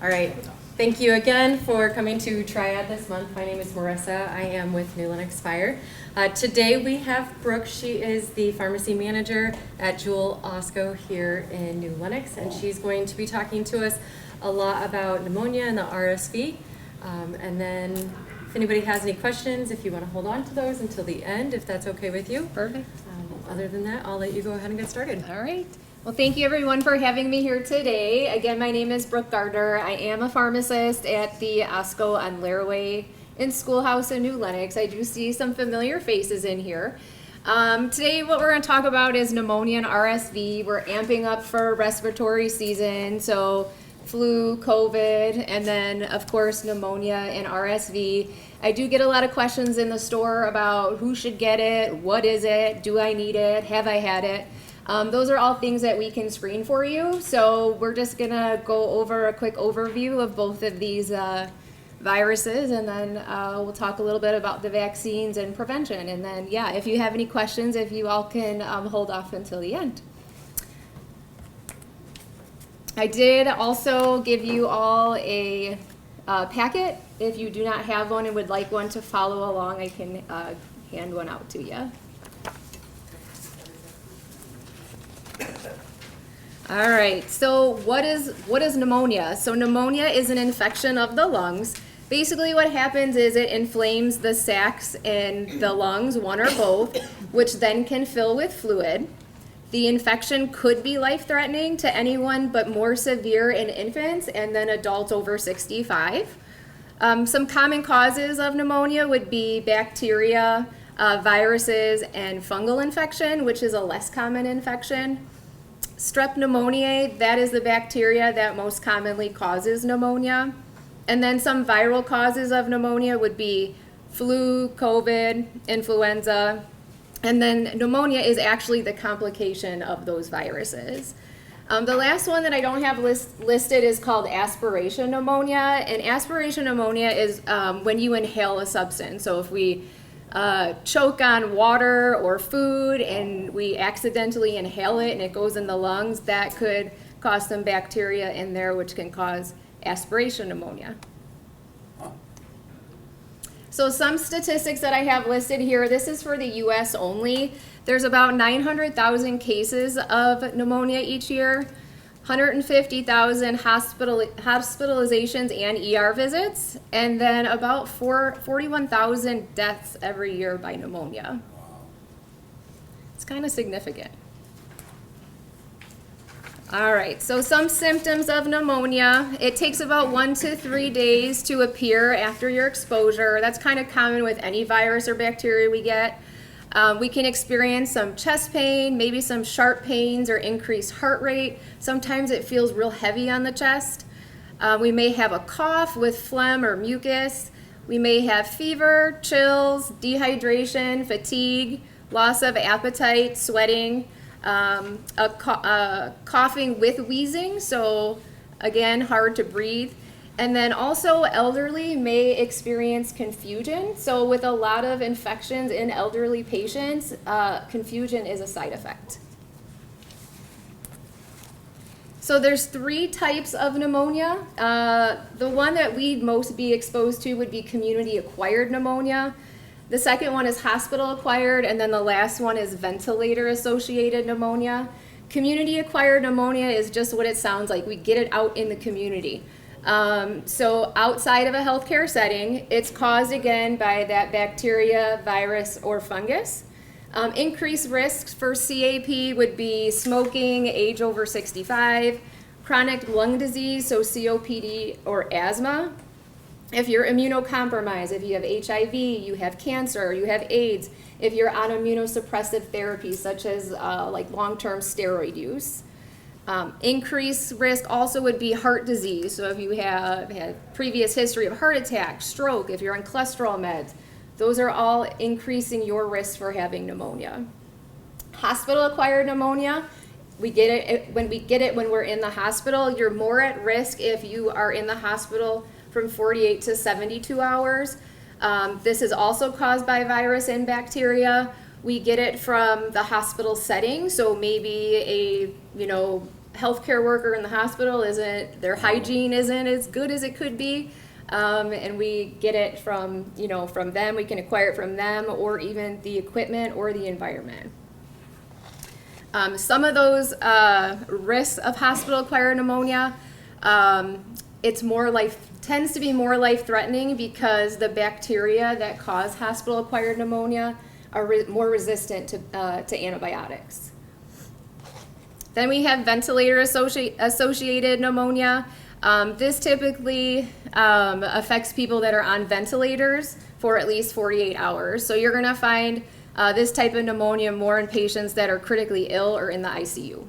All right. Thank you again for coming to Triad this month. My name is Marissa. I am with New Lenox Fire. Today we have Brooke. She is the pharmacy manager at Jewel Osco here in New Lenox, and she's going to be talking to us a lot about pneumonia and the RSV. And then if anybody has any questions, if you want to hold on to those until the end, if that's okay with you. Perfect. Other than that, I'll let you go ahead and get started. All right. Well, thank you everyone for having me here today. Again, my name is Brooke Gardner. I am a pharmacist at the Osco on Laraway in Schoolhouse in New Lenox. I do see some familiar faces in here. Today what we're going to talk about is pneumonia and RSV. We're amping up for respiratory season, so flu, COVID, and then of course pneumonia and RSV. I do get a lot of questions in the store about who should get it, what is it, do I need it, have I had it. Those are all things that we can screen for you. So we're just gonna go over a quick overview of both of these viruses, and then we'll talk a little bit about the vaccines and prevention. And then, yeah, if you have any questions, if you all can hold off until the end. I did also give you all a packet. If you do not have one and would like one to follow along, I can hand one out to you. All right, so what is pneumonia? So pneumonia is an infection of the lungs. Basically what happens is it inflames the sacs in the lungs, one or both, which then can fill with fluid. The infection could be life-threatening to anyone, but more severe in infants and then adults over 65. Some common causes of pneumonia would be bacteria, viruses, and fungal infection, which is a less common infection. Strep pneumoniae, that is the bacteria that most commonly causes pneumonia. And then some viral causes of pneumonia would be flu, COVID, influenza. And then pneumonia is actually the complication of those viruses. The last one that I don't have listed is called aspiration pneumonia. And aspiration pneumonia is when you inhale a substance. So if we choke on water or food and we accidentally inhale it and it goes in the lungs, that could cause some bacteria in there, which can cause aspiration pneumonia. So some statistics that I have listed here, this is for the US only. There's about 900,000 cases of pneumonia each year, 150,000 hospitalizations and ER visits, and then about 41,000 deaths every year by pneumonia. It's kind of significant. All right, so some symptoms of pneumonia. It takes about 1 to 3 days to appear after your exposure. That's kind of common with any virus or bacteria we get. We can experience some chest pain, maybe some sharp pains or increased heart rate. Sometimes it feels real heavy on the chest. We may have a cough with phlegm or mucus. We may have fever, chills, dehydration, fatigue, loss of appetite, sweating, coughing with wheezing, so again, hard to breathe. And then also elderly may experience confusion. So with a lot of infections in elderly patients, confusion is a side effect. So there's 3 types of pneumonia. The one that we'd most be exposed to would be community-acquired pneumonia. The second one is hospital-acquired, and then the last one is ventilator-associated pneumonia. Community-acquired pneumonia is just what it sounds like. We get it out in the community. So outside of a healthcare setting, it's caused again by that bacteria, virus, or fungus. Increased risks for CAP would be smoking, age over 65, chronic lung disease, so COPD or asthma. If you're immunocompromised, if you have HIV, you have cancer, you have AIDS, if you're on immunosuppressive therapy such as like long-term steroid use. Increased risk also would be heart disease. So if you have had previous history of heart attack, stroke, if you're on cholesterol meds, those are all increasing your risk for having pneumonia. Hospital-acquired pneumonia, we get it when we're in the hospital. You're more at risk if you are in the hospital from 48 to 72 hours. This is also caused by virus and bacteria. We get it from the hospital setting, so maybe a healthcare worker in the hospital their hygiene isn't as good as it could be. And we get it from them, we can acquire it from them, or even the equipment or the environment. Some of those risks of hospital-acquired pneumonia, tends to be more life-threatening because the bacteria that cause hospital-acquired pneumonia are more resistant to antibiotics. Then we have ventilator-associated pneumonia. This typically affects people that are on ventilators for at least 48 hours. So you're going to find this type of pneumonia more in patients that are critically ill or in the ICU.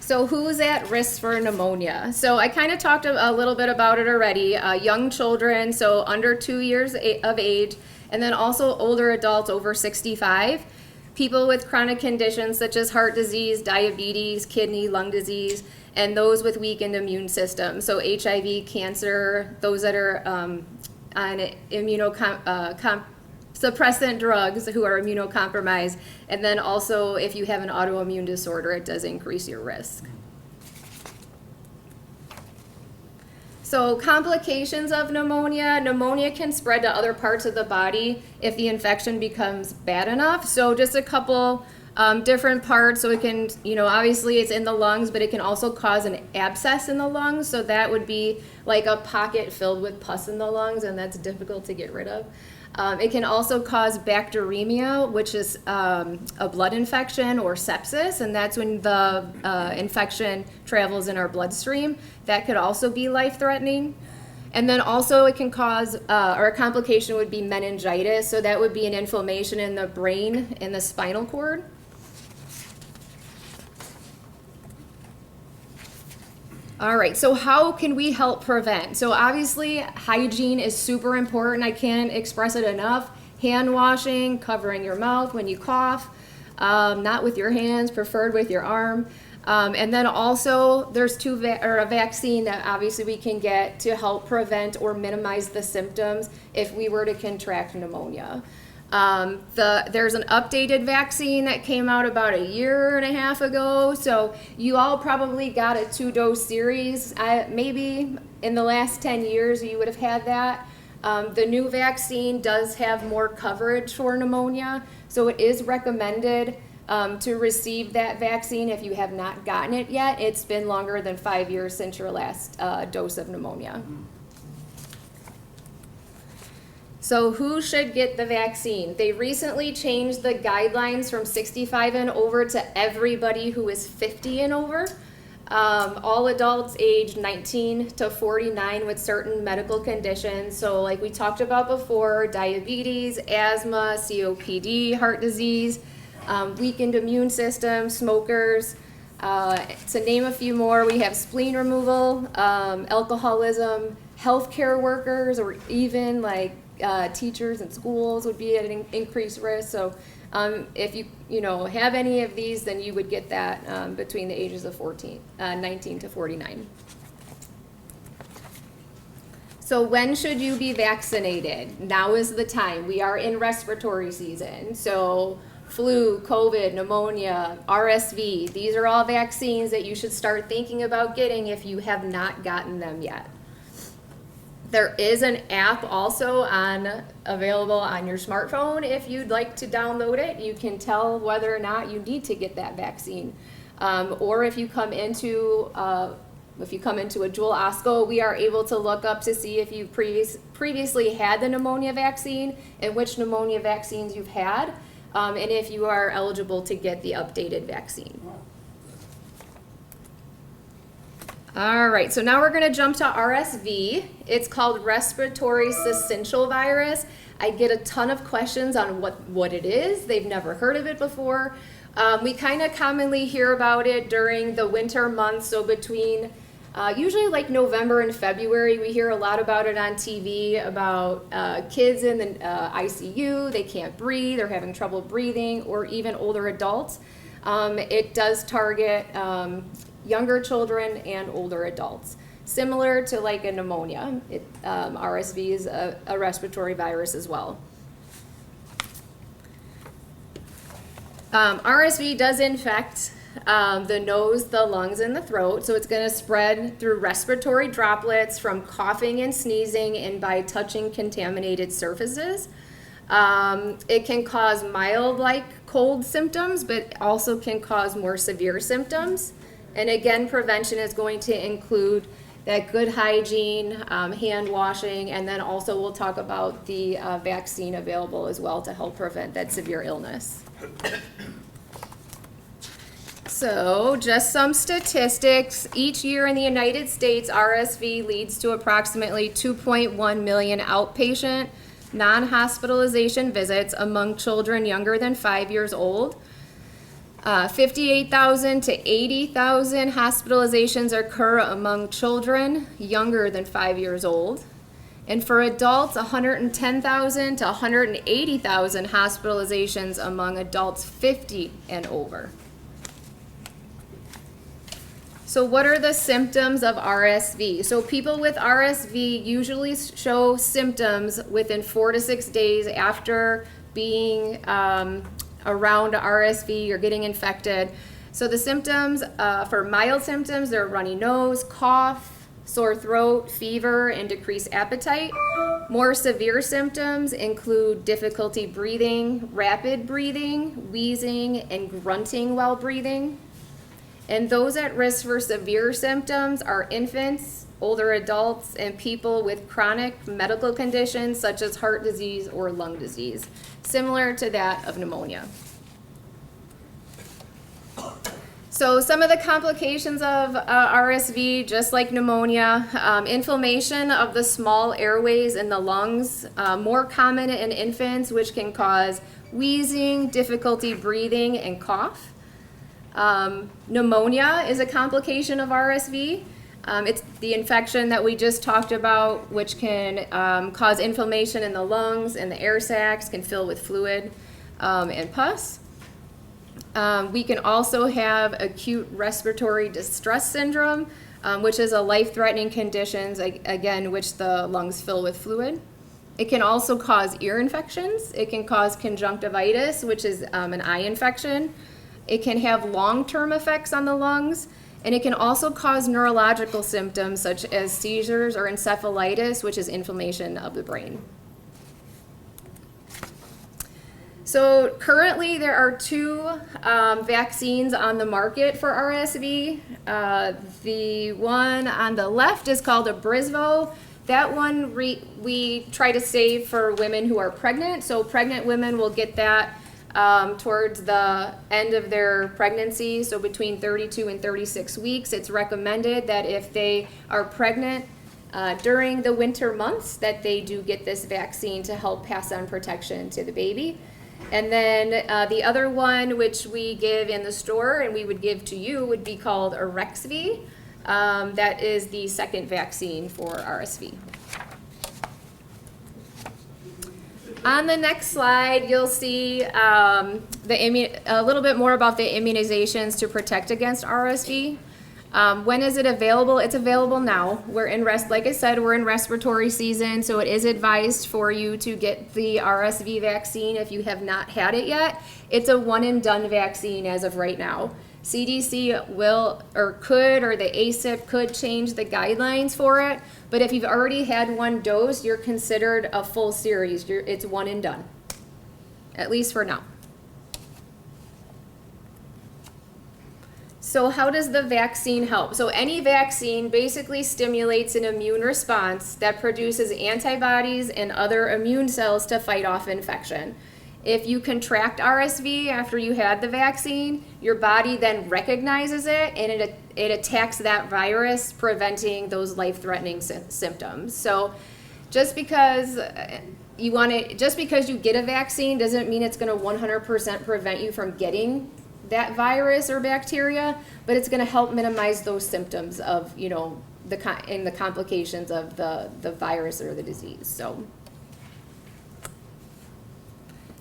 So who's at risk for pneumonia? So I kind of talked a little bit about it already. Young children, so under 2 years of age, and then also older adults over 65. People with chronic conditions such as heart disease, diabetes, kidney, lung disease, and those with weakened immune systems. So HIV, cancer, those that are on suppressant drugs who are immunocompromised, and then also if you have an autoimmune disorder, it does increase your risk. So complications of pneumonia. Pneumonia can spread to other parts of the body if the infection becomes bad enough. So just a couple different parts. So it can, obviously it's in the lungs, but it can also cause an abscess in the lungs. So that would be like a pocket filled with pus in the lungs, and that's difficult to get rid of. It can also cause bacteremia, which is a blood infection, or sepsis, and that's when the infection travels in our bloodstream. That could also be life-threatening. And then also it can cause, or a complication would be meningitis, so that would be an inflammation in the brain and the spinal cord. All right, so how can we help prevent? So obviously hygiene is super important. I can't express it enough. Hand washing, covering your mouth when you cough, not with your hands, preferred with your arm. And then also there's a vaccine that obviously we can get to help prevent or minimize the symptoms if we were to contract pneumonia. There's an updated vaccine that came out about 1.5 years ago. So you all probably got a 2-dose series. Maybe in the last 10 years you would have had that. The new vaccine does have more coverage for pneumonia. So it is recommended to receive that vaccine if you have not gotten it yet. It's been longer than 5 years since your last dose of pneumonia. So who should get the vaccine? They recently changed the guidelines from 65 and over to everybody who is 50 and over. All adults aged 19 to 49 with certain medical conditions. So like we talked about before, diabetes, asthma, COPD, heart disease, weakened immune system, smokers. To name a few more, we have spleen removal, alcoholism, healthcare workers, or even like teachers and schools would be at an increased risk. So if you have any of these, then you would get that between the ages of 19 to 49. So when should you be vaccinated? Now is the time. We are in respiratory season. So flu, COVID, pneumonia, RSV, these are all vaccines that you should start thinking about getting if you have not gotten them yet. There is an app also available on your smartphone. If you'd like to download it, you can tell whether or not you need to get that vaccine. Or if you come into a Jewel Osco, we are able to look up to see if you previously had the pneumonia vaccine and which pneumonia vaccines you've had, and if you are eligible to get the updated vaccine. All right, so now we're going to jump to RSV. It's called respiratory syncytial virus. I get a ton of questions on what it is. They've never heard of it before. We kind of commonly hear about it during the winter months, so between usually like November and February. We hear a lot about it on TV, about kids in the ICU, they can't breathe, they're having trouble breathing, or even older adults. It does target younger children and older adults. Similar to like a pneumonia, RSV is a respiratory virus as well. RSV does infect the nose, the lungs, and the throat, so it's going to spread through respiratory droplets from coughing and sneezing and by touching contaminated surfaces. It can cause mild-like cold symptoms, but also can cause more severe symptoms. And again, prevention is going to include that good hygiene, hand washing, and then also we'll talk about the vaccine available as well to help prevent that severe illness. So just some statistics. Each year in the United States, RSV leads to approximately 2.1 million outpatient non-hospitalization visits among children younger than 5 years old. 58,000 to 80,000 hospitalizations occur among children younger than 5 years old. And for adults, 110,000 to 180,000 hospitalizations among adults 50 and over. So what are the symptoms of RSV? So people with RSV usually show symptoms within 4 to 6 days after being around RSV or getting infected. So the symptoms, for mild symptoms, they're runny nose, cough, sore throat, fever, and decreased appetite. More severe symptoms include difficulty breathing, rapid breathing, wheezing, and grunting while breathing. And those at risk for severe symptoms are infants, older adults, and people with chronic medical conditions such as heart disease or lung disease, similar to that of pneumonia. So some of the complications of RSV, just like pneumonia, inflammation of the small airways in the lungs, more common in infants, which can cause wheezing, difficulty breathing, and cough. Pneumonia is a complication of RSV. It's the infection that we just talked about, which can cause inflammation in the lungs, and the air sacs can fill with fluid and pus. We can also have acute respiratory distress syndrome, which is a life-threatening condition, again, which the lungs fill with fluid. It can also cause ear infections. It can cause conjunctivitis, which is an eye infection. It can have long-term effects on the lungs, and it can also cause neurological symptoms such as seizures or encephalitis, which is inflammation of the brain. So currently there are 2 vaccines on the market for RSV. The one on the left is called Abrysvo. That one we try to save for women who are pregnant. So pregnant women will get that towards the end of their pregnancy, so between 32 and 36 weeks. It's recommended that if they are pregnant during the winter months, that they do get this vaccine to help pass on protection to the baby. And then the other one, which we give in the store and we would give to you, would be called Arexvy. That is the second vaccine for RSV. On the next slide, you'll see a little bit more about the immunizations to protect against RSV. When is it available? It's available now. Like I said, we're in respiratory season, so it is advised for you to get the RSV vaccine if you have not had it yet. It's a one and done vaccine as of right now. CDC will or the ACIP could change the guidelines for it, but if you've already had one dose, you're considered a full series. It's one and done, at least for now. So how does the vaccine help? So any vaccine basically stimulates an immune response that produces antibodies and other immune cells to fight off infection. If you contract RSV after you had the vaccine, your body then recognizes it and it attacks that virus, preventing those life-threatening symptoms. So just because you get a vaccine doesn't mean it's going to 100% prevent you from getting that virus or bacteria, but it's going to help minimize those symptoms of, the complications of the virus or the disease.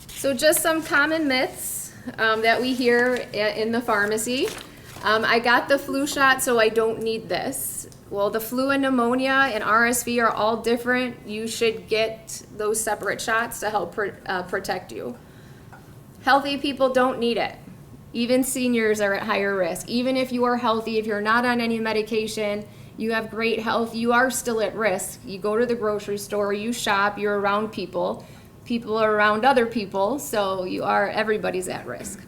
So just some common myths that we hear in the pharmacy. I got the flu shot, so I don't need this. Well, the flu and pneumonia and RSV are all different. You should get those separate shots to help protect you. Healthy people don't need it. Even seniors are at higher risk. Even if you are healthy, if you're not on any medication, you have great health, you are still at risk. You go to the grocery store, you shop, you're around people. People are around other people, so everybody's at risk.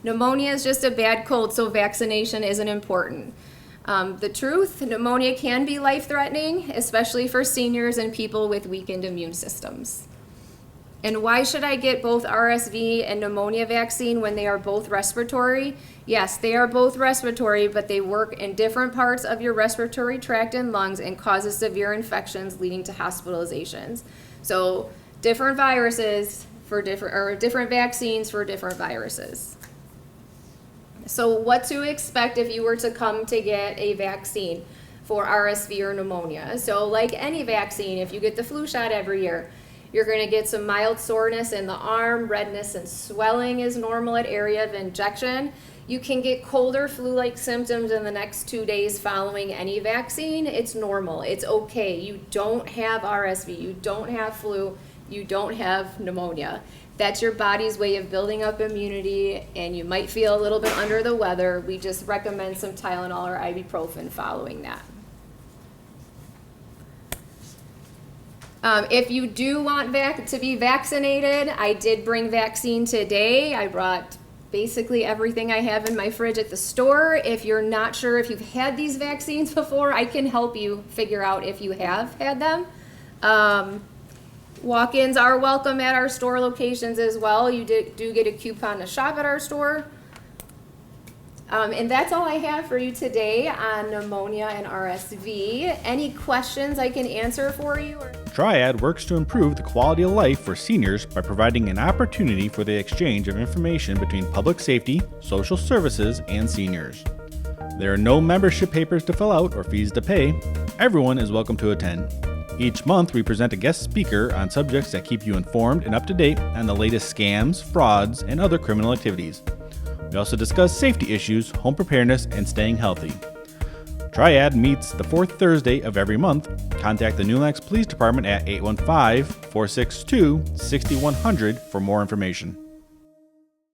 Pneumonia is just a bad cold, so vaccination isn't important. The truth, pneumonia can be life-threatening, especially for seniors and people with weakened immune systems. And why should I get both RSV and pneumonia vaccine when they are both respiratory? Yes, they are both respiratory, but they work in different parts of your respiratory tract and lungs and causes severe infections leading to hospitalizations. So different viruses for different vaccines for different viruses. So what to expect if you were to come to get a vaccine for RSV or pneumonia? So like any vaccine, if you get the flu shot every year, you're going to get some mild soreness in the arm, redness and swelling is normal at area of injection. You can get cold or flu-like symptoms in the next 2 days following any vaccine. It's normal. It's okay. You don't have RSV. You don't have flu. You don't have pneumonia. That's your body's way of building up immunity, and you might feel a little bit under the weather. We just recommend some Tylenol or ibuprofen following that. If you do want to be vaccinated, I did bring vaccine today. I brought basically everything I have in my fridge at the store. If you're not sure if you've had these vaccines before, I can help you figure out if you have had them. Walk-ins are welcome at our store locations as well. You do get a coupon to shop at our store. And that's all I have for you today on pneumonia and RSV. Any questions I can answer for you? TRIAD works to improve the quality of life for seniors by providing an opportunity for the exchange of information between public safety, social services, and seniors. There are no membership papers to fill out or fees to pay. Everyone is welcome to attend. Each month, we present a guest speaker on subjects that keep you informed and up to date on the latest scams, frauds, and other criminal activities. We also discuss safety issues, home preparedness, and staying healthy. TRIAD meets the fourth Thursday of every month. Contact the New Lenox Police Department at 815-462-6100 for more information.